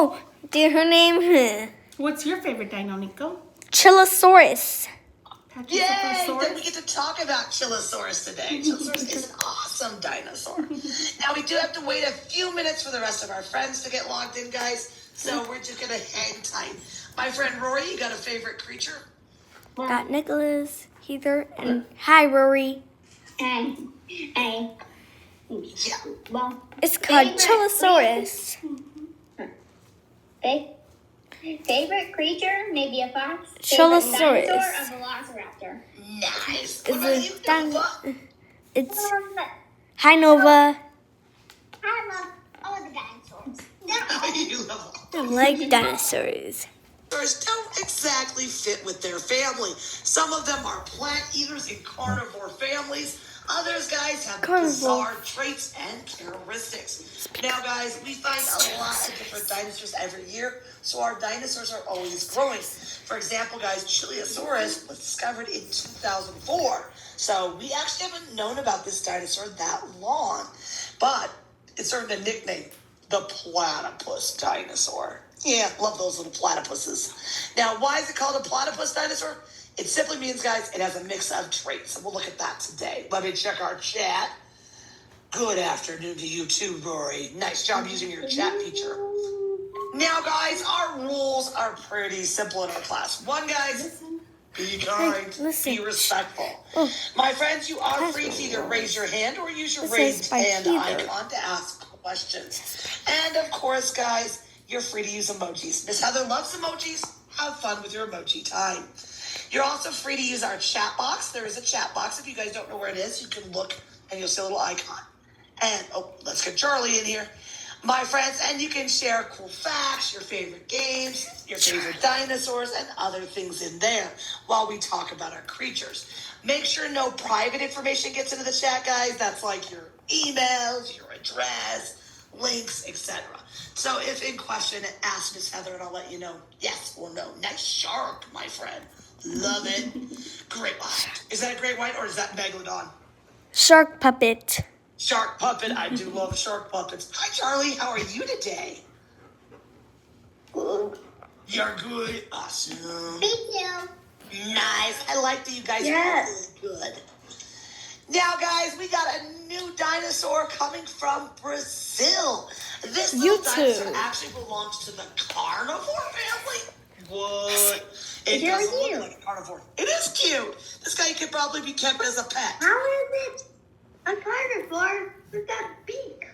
Oh, did her name? What's your favorite dino, Nico? Chilosaurus. Yay! Then we get to talk about Chilosaurus today. Chilosaurus is an awesome dinosaur. Now, we do have to wait a few minutes for the rest of our friends to get logged in, guys. So we're just going to hang tight. My friend Rory, you got a favorite creature? Got Nicholas, Heather, and hi, Rory. Hey. Yeah. Well, It's called Chilosaurus. favorite creature? Maybe a fox? Chilosaurus. Favorite dinosaur? A velociraptor. Nice. What about you, Nova? It's hi, Nova. I love all the dinosaurs. You love I like dinosaurs. Dinosaurs don't exactly fit with their family. Some of them are plant eaters in carnivore families. Others, guys, have bizarre traits and characteristics. Now, guys, we find a lot of different dinosaurs every year, so our dinosaurs are always growing. For example, guys, Chilosaurus was discovered in 2004. So we actually haven't known about this dinosaur that long. But it's earned a nickname, the platypus dinosaur. Yeah, love those little platypuses. Now, why is it called a platypus dinosaur? It simply means, guys, it has a mix of traits. And we'll look at that today. Let me check our chat. Good afternoon to you too, Rory. Nice job using your chat feature. Now, guys, our rules are pretty simple in our class. One, guys, be kind, be respectful. My friends, you are free to either raise your hand or use your raised hand icon to ask questions. And, of course, guys, you're free to use emojis. Miss Heather loves emojis. Have fun with your emoji time. You're also free to use our chat box. There is a chat box. If you guys don't know where it is, you can look and you'll see a little icon. And, let's get Charlie in here. My friends, and you can share cool facts, your favorite games, your favorite dinosaurs, and other things in there while we talk about our creatures. Make sure no private information gets into the chat, guys. That's like your emails, your address, links, etc. So if in question, ask Miss Heather and I'll let you know yes or no. Nice shark, my friend. Love it. Great white. Is that a great white or is that Megalodon? Shark puppet. Shark puppet. I do love shark puppets. Hi, Charlie. How are you today? Good. You're good. Awesome. Me too. Nice. I like that you guys are good. Now, guys, we got a new dinosaur coming from Brazil. This little dinosaur actually belongs to the carnivore family. What? It doesn't look like a carnivore. It is cute. This guy could probably be kept as a pet. How is it a carnivore with that beak?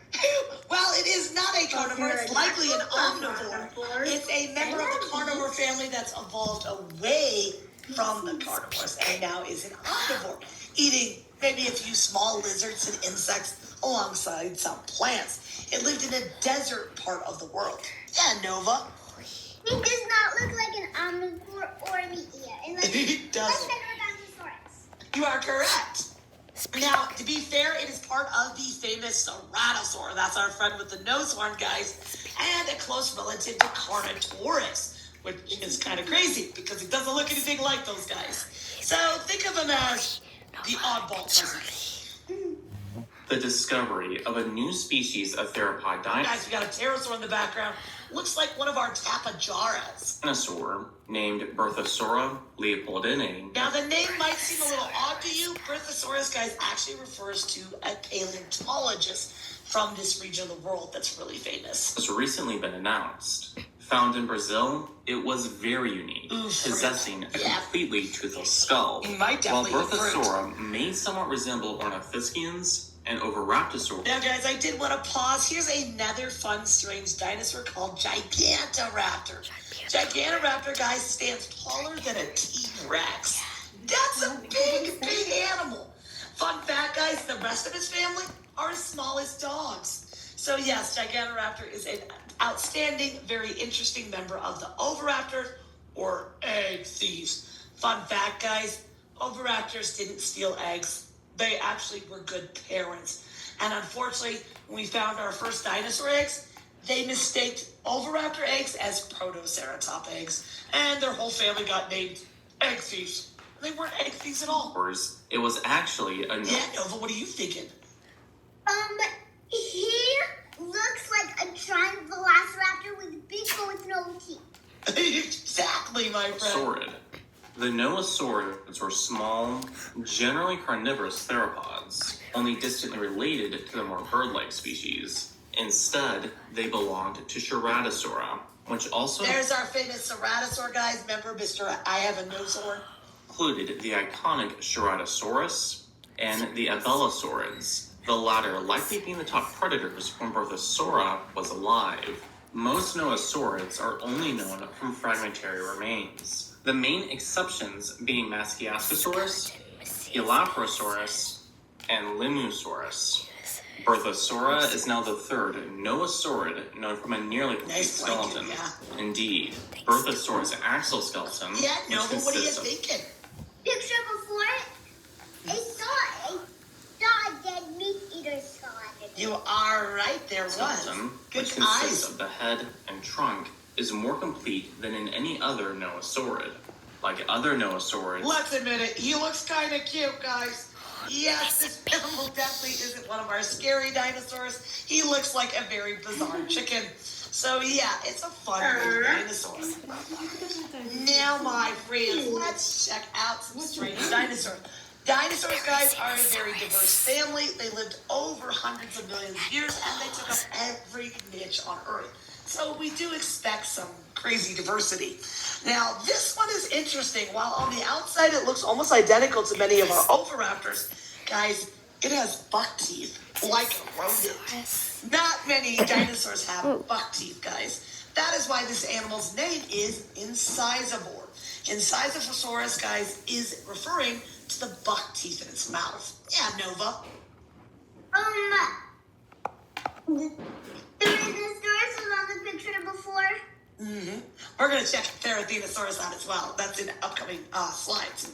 Well, it is not a carnivore. It's likely an omnivore. It's a member of the carnivore family that's evolved away from the carnivores and now is an omnivore, eating maybe a few small lizards and insects alongside some plants. It lived in a desert part of the world. Yeah, Nova. It does not look like an omnivore or a meat eater. It doesn't. You are correct. Now, to be fair, it is part of the famous Ceratosaur. That's our friend with the nose horn, guys. And a close relative to Carnotaurus, which is kind of crazy because it doesn't look anything like those guys. So think of him as the oddball cousin. The discovery of a new species of theropod Guys, we got a pterosaur in the background. Looks like one of our tapajaras. dinosaur named Berthosaura leopoldinae. Now, the name might seem a little odd to you. Berthosaurus, guys, actually refers to a paleontologist from this region of the world that's really famous. Has recently been announced. Found in Brazil, it was very unique, possessing a completely toothless skull. You might While definitely Berthosaura may somewhat resemble Ornithischians and Oviraptorosaurus. Now, guys, I did want to pause. Here's another fun, strange dinosaur called Gigantoraptor. Gigantoraptor, guys, stands taller than a T-Rex. That's a big, big animal. Fun fact, guys, the rest of his family are as small as dogs. So, yes, Gigantoraptor is an outstanding, very interesting member of the Oviraptors, or egg thieves. Fun fact, guys, Oviraptors didn't steal eggs. They actually were good parents. And unfortunately, when we found our first dinosaur eggs, they mistaked Oviraptor eggs as Protoceratop eggs. And their whole family got named egg thieves. They weren't egg thieves at all. It was actually a Yeah, Nova, what are you thinking? He looks like a giant velociraptor with big no teeth. Exactly, my friend. Saurid. The Noasaurids were small, generally carnivorous theropods, only distantly related to the more bird-like species. Instead, they belonged to Ceratosaura, which also There's our famous ceratosaur, guys. Remember Mr. I have a nosaur? included the iconic Ceratosaurus and the Abelisaurids, the latter likely being the top predators when Berthosaura was alive. Most Noasaurids are only known from fragmentary remains, the main exceptions being Masciascosaurus, Elaphrosaurus, and Limusaurus. Berthosaura is now the third Noasaurid known from a nearly complete Nice skeleton. blanket, yeah. Indeed, Berthosaurus exoskeleton, Yeah, which Nova, what are you consists of thinking? Picture before it, I saw a dead meat eater skull. You are right, there was. skeleton, Good which consists eyes. of the head and trunk, is more complete than in any other Noasaurid. Like other Noasaurids, Let's admit it, he looks kind of cute, guys. Yes, this animal definitely isn't one of our scary dinosaurs. He looks like a very bizarre chicken. So yeah, it's a fun little dinosaur. Now, my friends, let's check out some strange dinosaurs. Dinosaurs, guys, are a very diverse family. They lived over hundreds of millions of years, and they took up every niche on Earth. So we do expect some crazy diversity. Now, this one is interesting. While on the outside it looks almost identical to many of our oviraptors, guys, it has buck teeth, like a rodent. Not many dinosaurs have buck teeth, guys. That is why this animal's name is Incisivore. Incisivorosaurus, guys, is referring to the buck teeth in its mouth. Yeah, Nova. The Tyrannosaurus was on the picture before. Mm-hmm. We're going to check Therizinosaurus out as well. That's in upcoming slides.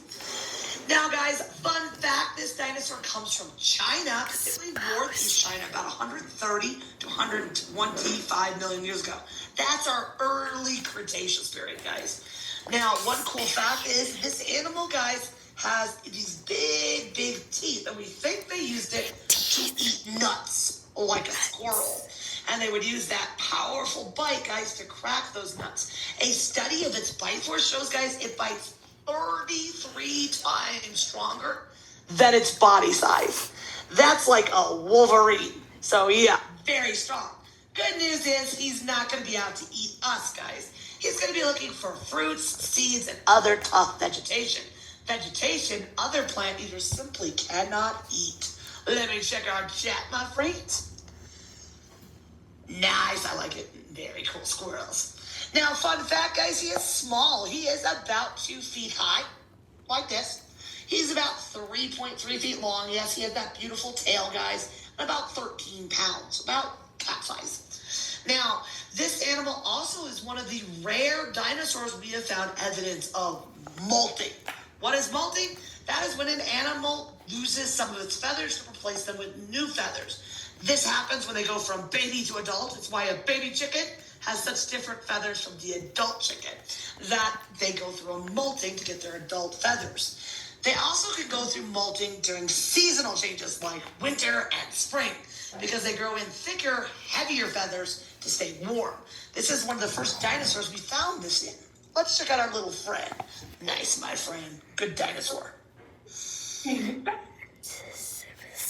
Now, guys, fun fact, this dinosaur comes from China, particularly northeast China, about 130 to 125 million years ago. That's our early Cretaceous period, guys. Now, one cool fact is this animal, guys, has these big, big teeth, and we think they used it to eat nuts like a squirrel. And they would use that powerful bite, guys, to crack those nuts. A study of its bite force shows, guys, it bites 33 times stronger than its body size. That's like a Wolverine. So, yeah, very strong. Good news is he's not going to be out to eat us, guys. He's going to be looking for fruits, seeds, and other tough vegetation. Vegetation other plant eaters simply cannot eat. Let me check our chat, my friends. Nice, I like it. Very cool squirrels. Now, fun fact, guys, he is small. He is about 2 feet high, like this. He's about 3.3 feet long. Yes, he has that beautiful tail, guys, and about 13 pounds, about cat size. Now, this animal also is one of the rare dinosaurs we have found evidence of molting. What is molting? That is when an animal loses some of its feathers to replace them with new feathers. This happens when they go from baby to adult. It's why a baby chicken has such different feathers from the adult chicken, that they go through a molting to get their adult feathers. They also can go through molting during seasonal changes like winter and spring, because they grow in thicker, heavier feathers to stay warm. This is one of the first dinosaurs we found this in. Let's check out our little friend. Nice, my friend. Good dinosaur.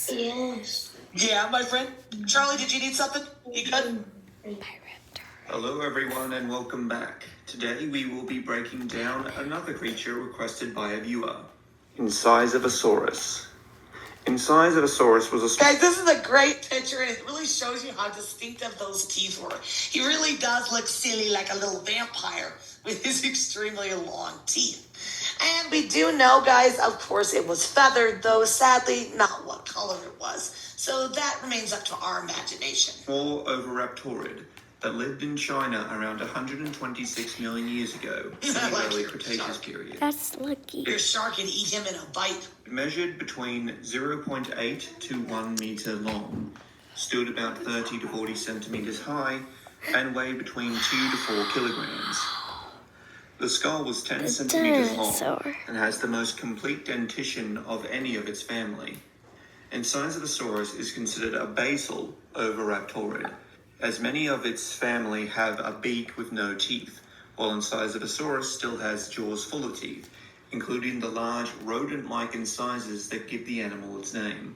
Yes. Yeah, my friend. Charlie, did you need something? You good? Hello everyone and welcome back. Today we will be breaking down another creature requested by a viewer. Incisivorosaurus. Incisivorosaurus was a... Guys, this is a great picture, and it really shows you how distinctive those teeth were. He really does look silly like a little vampire with his extremely long teeth. And we do know, guys, of course, it was feathered, though sadly not what color it was. So that remains up to our imagination. Small oviraptorid that lived in China around 126 million years ago in I the like early your Cretaceous shark. period. That's lucky. Your shark can eat him in a bite. It measured between 0.8 to 1 meter long, stood about 30 to 40 centimeters high, and weighed between 2 to 4 kilograms. The skull was 10 centimeters long dinosaur. and has the most complete dentition of any of its family. Incisivorosaurus is considered a basal oviraptorid, as many of its family have a beak with no teeth, while Incisivsaurus still has jaws full of teeth, including the large rodent-like incisors that give the animal its name.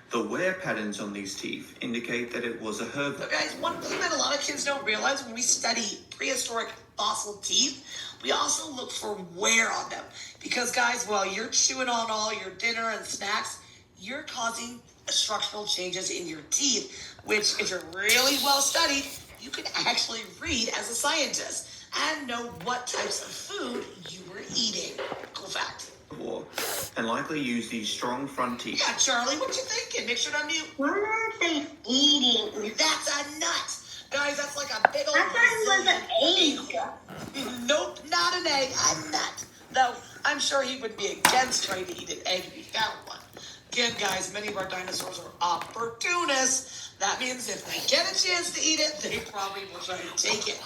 The wear patterns on these teeth indicate that it was a So herbivore. guys, one thing that a lot of kids don't realize when we study prehistoric fossil teeth, we also look for wear on them. Because guys, while you're chewing on all your dinner and snacks, you're causing structural changes in your teeth, which if you're really well studied, you can actually read as a scientist and know what types of food you were eating. Cool fact. And likely use these strong front teeth. Yeah, Charlie, what you thinking? Make sure to unmute. What are they eating? That's a nut. Guys, that's like a big old I thought it was Brazilian an egg. Nope, not an egg, a nut. Though I'm sure he would be against trying to eat an egg if he found one. Again, guys, many of our dinosaurs are opportunists. That means if they get a chance to eat it, they probably will try to take it.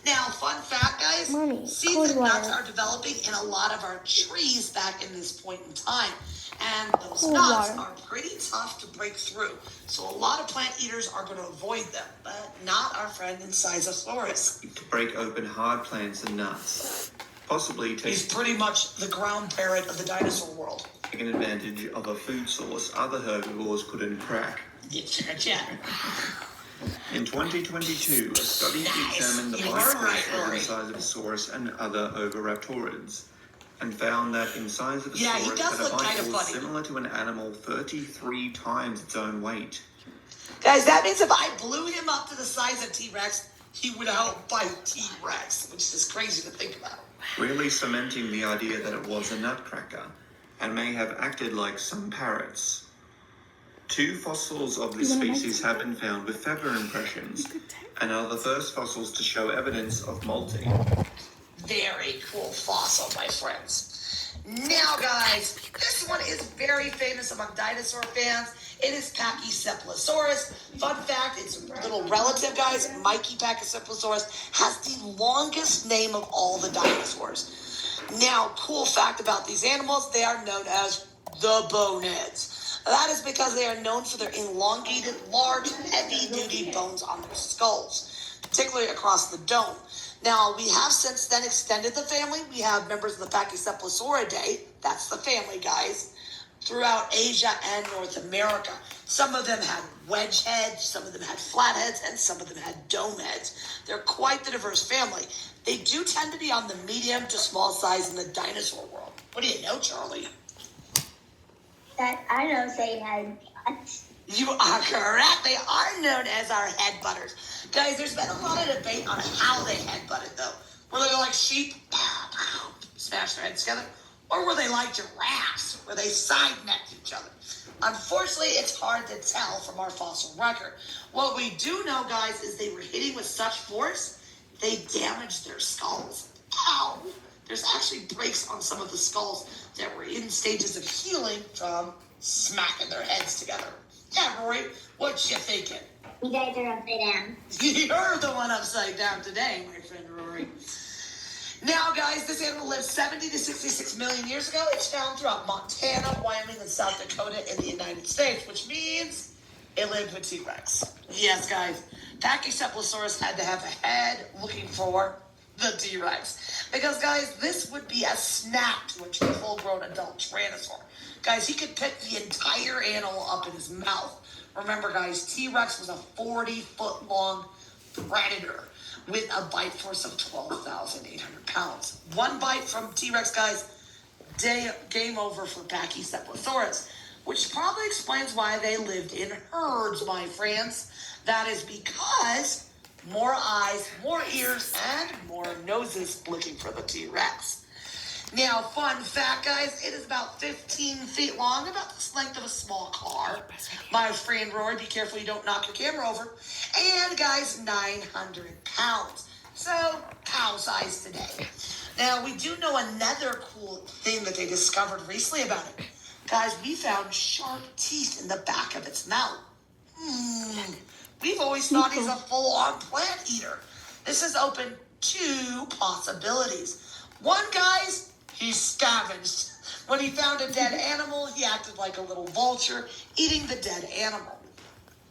Now, fun fact, guys, Mommy, seeds cold and nuts water. are developing in a lot of our trees back in this point in time. And those Cold nuts water. are pretty tough to break through. So a lot of plant eaters are going to avoid them, but not our friend Incisivsaurus. To break open hard plants and nuts, possibly He's pretty much the ground parrot of the dinosaur world. taking advantage of a food source other herbivores couldn't crack. Yeah. In 2022, a study Nice. examined the You bite are right, force of Rory. Incisivsaurus and other oviraptorids, and found that Incisivsaurus Yeah, he does had a look bite kind of force funny. similar to an animal 33 times its own weight. Guys, that means if I blew him up to the size of T-Rex, he would outbite T-Rex, which is crazy to think about. Really cementing the idea that it was a nutcracker, and may have acted like some parrots. 2 fossils of this You wanna make species have been found with feather impressions, and are the first fossils to show evidence of molting. Very cool fossil, my friends. Now, guys, this one is very famous among dinosaur fans. It is Pachycephalosaurus. Fun fact, its little relative, guys, Mikey Pachycephalosaurus, has the longest name of all the dinosaurs. Now, cool fact about these animals, they are known as the boneheads. That is because they are known for their elongated, large, heavy-duty bones on their skulls, particularly across the dome. Now, we have since then extended the family. We have members of the Pachycephalosauridae, that's the family, guys, throughout Asia and North America. Some of them had wedge heads, some of them had flat heads, and some of them had dome heads. They're quite the diverse family. They do tend to be on the medium to small size in the dinosaur world. What do you know, Charlie? That I know they had nuts. You are correct. They are known as our headbutters. Guys, there's been a lot of debate on how they headbutted, though. Were they like sheep, smash their heads together? Or were they like giraffes, where they side necked each other? Unfortunately, it's hard to tell from our fossil record. What we do know, guys, is they were hitting with such force, they damaged their skulls. Ow! There's actually breaks on some of the skulls that were in stages of healing from smacking their heads together. Yeah, Rory, what you thinking? You guys are upside down. You're the one upside down today, my friend Rory. Now, guys, this animal lived 70 to 66 million years ago. It's found throughout Montana, Wyoming, and South Dakota in the United States, which means it lived with T-Rex. Yes, guys, Pachycephalosaurus had to have a head looking for the T-Rex. Because, guys, this would be a snap to a full-grown adult Tyrannosaur. Guys, he could pick the entire animal up in his mouth. Remember, guys, T-Rex was a 40-foot-long predator with a bite force of 12,800 pounds. One bite from T-Rex, guys, game over for Pachycephalosaurus, which probably explains why they lived in herds, my friends. That is because more eyes, more ears, and more noses looking for the T-Rex. Now, fun fact, guys, it is about 15 feet long, about the length of a small car. My friend Rory, be careful you don't knock your camera over. And, guys, 900 pounds. So, cow size today. Now, we do know another cool thing that they discovered recently about it. Guys, we found sharp teeth in the back of its mouth. We've always thought he's a full-on plant eater. This has opened 2 possibilities. One, guys, he scavenged. When he found a dead animal, he acted like a little vulture, eating the dead animal.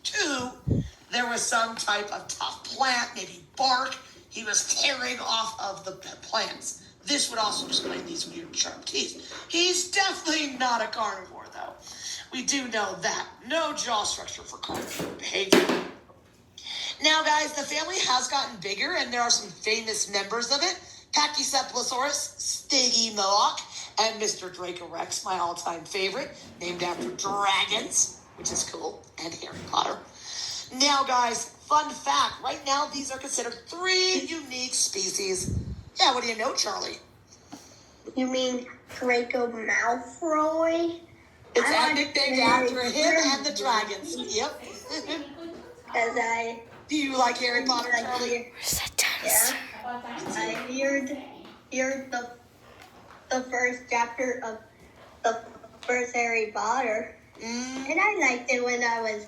2, there was some type of tough plant, maybe bark, he was tearing off of the plants. This would also explain these weird sharp teeth. He's definitely not a carnivore, though. We do know that. No jaw structure for carnivore behavior. Now, guys, the family has gotten bigger, and there are some famous members of it. Pachycephalosaurus, Stygimoloch, and Mr. Dracorex, my all-time favorite, named after dragons, which is cool, and Harry Potter. Now, guys, fun fact. Right now, these are considered 3 unique species. Yeah, what do you know, Charlie? You mean Draco Malfoy? It's nicknamed after him and the dragons. Yep. Because I... Do you like Harry Potter, Charlie? Yeah. I heard the first chapter of the first Harry Potter. And I liked it when I was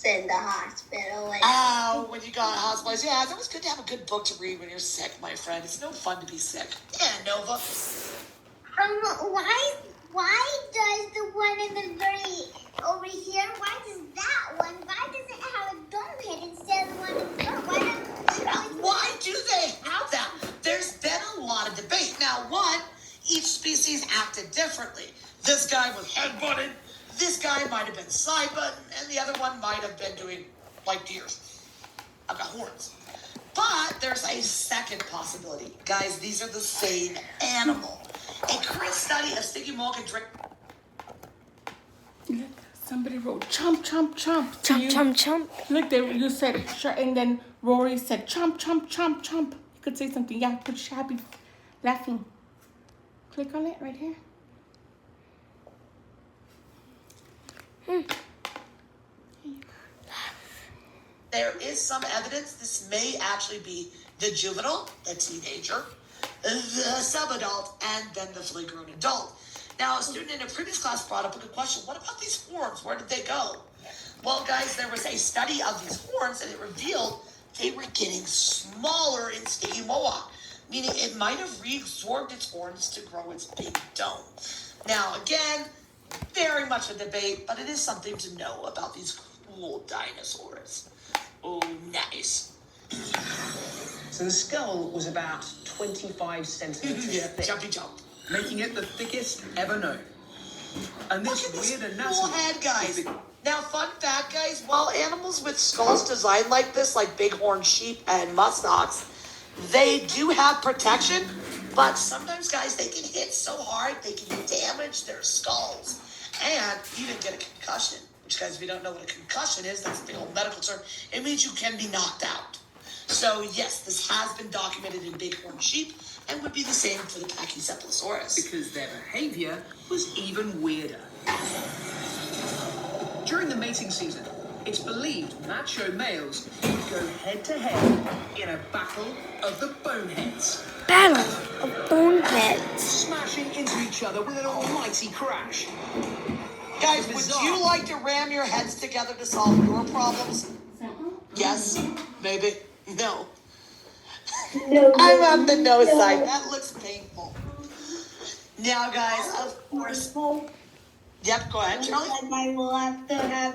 in the hospital. Like, Oh, when you got hospitalized. Yeah, it's always good to have a good book to read when you're sick, my friend. It's no fun to be sick. Yeah, Nova. why does the one in the very over here, why does that one, why does it have a dome head instead of the one in the front? Why do they have that? There's been a lot of debate. Now, one, each species acted differently. This guy was head-butted. This guy might have been side-button. And the other one might have been doing like deers. I've got horns. But there's a second possibility. Guys, these are the same animal. A current study of Stygimoloch and Look, somebody wrote chomp, chomp, chomp. Chomp, You- chomp, chomp. Look, you said and then Rory said chomp, chomp, chomp, chomp. You could say something. Yeah, put happy, laughing. Click on it right here. There is some evidence this may actually be the juvenile, the teenager, the subadult, and then the fully grown adult. Now, a student in a previous class brought up a good question. What about these horns? Where did they go? Well, guys, there was a study of these horns, and it revealed they were getting smaller in Stygimoloch, meaning it might have reabsorbed its horns to grow its big dome. Now, again, very much a debate, but it is something to know about these cool dinosaurs. Oh, nice. So the skull was about 25 centimeters Yeah, thick, jumpy jump. making it the thickest ever known. And Look this at this weird cool anatomy. head, guys. Now, fun fact, guys, while animals with skulls designed like this, like bighorn sheep and muskox, they do have protection, but sometimes, guys, they can hit so hard they can damage their skulls and even get a concussion. Which, guys, if you don't know what a concussion is, that's a big old medical term. It means you can be knocked out. So, yes, this has been documented in bighorn sheep and would be the same for the Pachycephalosaurus. Because their behavior was even weirder. During the mating season, it's believed macho males would go head-to-head in a battle of the boneheads, Battle of Boneheads. smashing into each other with an almighty crash. Guys, would you like to ram your heads together to solve your problems? Yes? Maybe? No. I'm on the no side. That looks painful. Now, guys, of course. Yep, go ahead, Charlie. I will have to have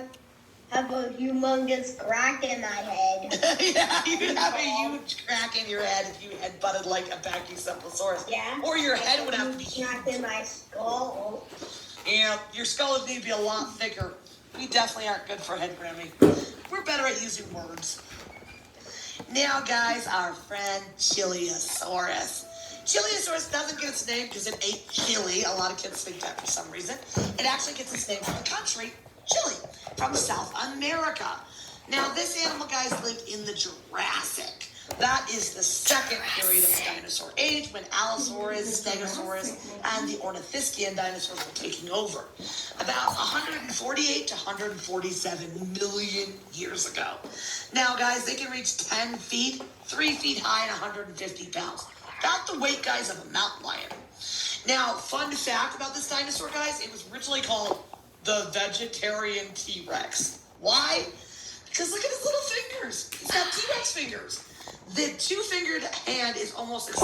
a humongous crack in my head. Yeah, you'd have a huge crack in your head if you had butted like a Pachycephalosaurus. Yeah. Or your head would have to be Crack in my skull. Yeah, your skull would need to be a lot thicker. We definitely aren't good for head ramming. We're better at using words. Now, guys, our friend Chiliosaurus. Chiliosaurus doesn't get its name because it ate chili. A lot of kids think that for some reason. It actually gets its name from the country, Chile, from South America. Now, this animal, guys, lived in the Jurassic. That is the second period of the dinosaur age when Allosaurus, Stegosaurus, and the Ornithischian dinosaurs were taking over. About 148 to 147 million years ago. Now, guys, they can reach 10 feet, 3 feet high, and 150 pounds. About the weight, guys, of a mountain lion. Now, fun fact about this dinosaur, guys, it was originally called the vegetarian T-Rex. Why? Because look at his little fingers. He's got T-Rex fingers. The two-fingered hand is almost